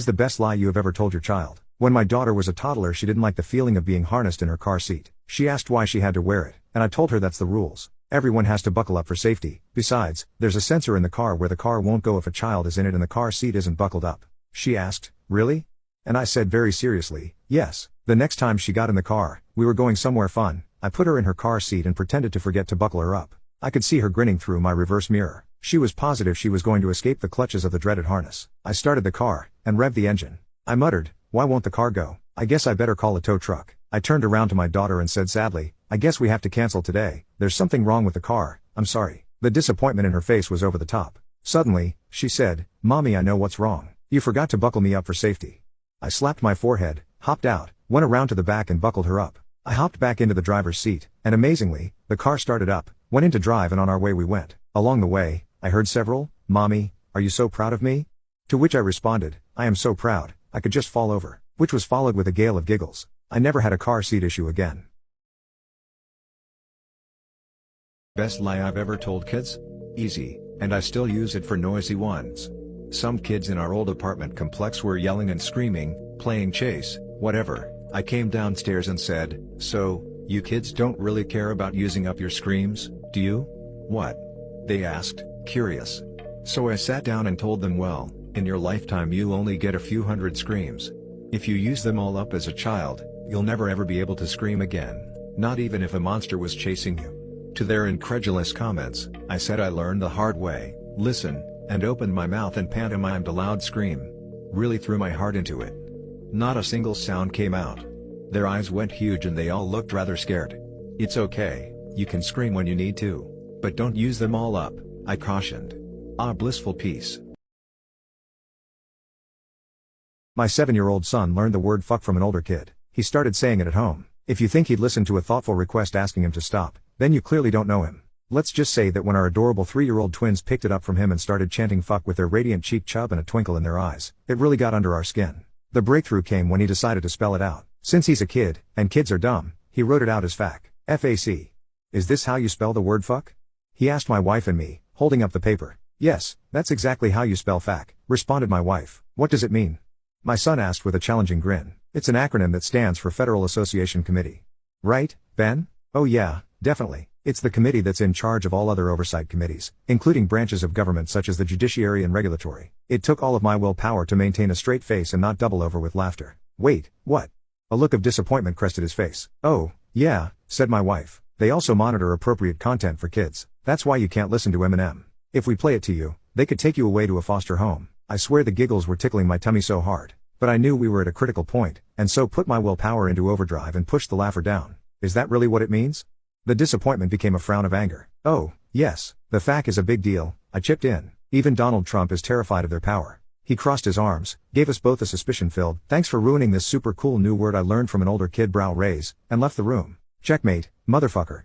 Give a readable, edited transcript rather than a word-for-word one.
Is the best lie you have ever told your child? When my daughter was a toddler, she didn't like the feeling of being harnessed in her car seat. She asked why she had to wear it, and I told her that's the rules. Everyone has to buckle up for safety. Besides, there's a sensor in the car where the car won't go if a child is in it and the car seat isn't buckled up. She asked, "Really?" And I said very seriously, "Yes." The next time she got in the car, we were going somewhere fun. I put her in her car seat and pretended to forget to buckle her up. I could see her grinning through my rearview mirror. She was positive she was going to escape the clutches of the dreaded harness. I started the car and revved the engine. I muttered, "Why won't the car go? I guess I better call a tow truck." I turned around to my daughter and said sadly, "I guess we have to cancel today. There's something wrong with the car. I'm sorry." The disappointment in her face was over the top. Suddenly, she said, "Mommy, I know what's wrong. You forgot to buckle me up for safety." I slapped my forehead, hopped out, went around to the back and buckled her up. I hopped back into the driver's seat, and amazingly, the car started up, went into drive, and on our way we went. Along the way, I heard several, "Mommy, are you so proud of me?" To which I responded, "I am so proud, I could just fall over," which was followed with a gale of giggles. I never had a car seat issue again. Best lie I've ever told kids? Easy, and I still use it for noisy ones. Some kids in our old apartment complex were yelling and screaming, playing chase, whatever. I came downstairs and said, "So, you kids don't really care about using up your screams, do you?" "What?" they asked, curious. So I sat down and told them, "Well, in your lifetime you'll only get a few hundred screams. If you use them all up as a child, you'll never ever be able to scream again, not even if a monster was chasing you." To their incredulous comments, I said I learned the hard way: listen, and opened my mouth and pantomimed a loud scream. Really threw my heart into it. Not a single sound came out. Their eyes went huge and they all looked rather scared. "It's okay, you can scream when you need to. But don't use them all up," I cautioned. Ah, blissful peace. My 7-year-old son learned the word fuck from an older kid. He started saying it at home. If you think he'd listen to a thoughtful request asking him to stop, then you clearly don't know him. Let's just say that when our adorable 3-year-old twins picked it up from him and started chanting fuck with their radiant cheek chub and a twinkle in their eyes, it really got under our skin. The breakthrough came when he decided to spell it out. Since he's a kid, and kids are dumb, he wrote it out as fac. F-A-C. "Is this how you spell the word fuck?" he asked my wife and me, holding up the paper. "Yes, that's exactly how you spell fac," responded my wife. "What does it mean?" my son asked with a challenging grin. "It's an acronym that stands for Federal Association Committee. Right, Ben?" "Oh yeah, definitely. It's the committee that's in charge of all other oversight committees, including branches of government such as the judiciary and regulatory." It took all of my willpower to maintain a straight face and not double over with laughter. "Wait, what?" A look of disappointment crested his face. "Oh, yeah," said my wife. "They also monitor appropriate content for kids. That's why you can't listen to Eminem. If we play it to you, they could take you away to a foster home." I swear the giggles were tickling my tummy so hard. But I knew we were at a critical point, and so put my willpower into overdrive and pushed the laugher down. "Is that really what it means?" The disappointment became a frown of anger. "Oh, yes, the fac is a big deal," I chipped in. "Even Donald Trump is terrified of their power." He crossed his arms, gave us both a suspicion-filled, "Thanks for ruining this super cool new word I learned from an older kid" brow raise, and left the room. Checkmate, motherfucker.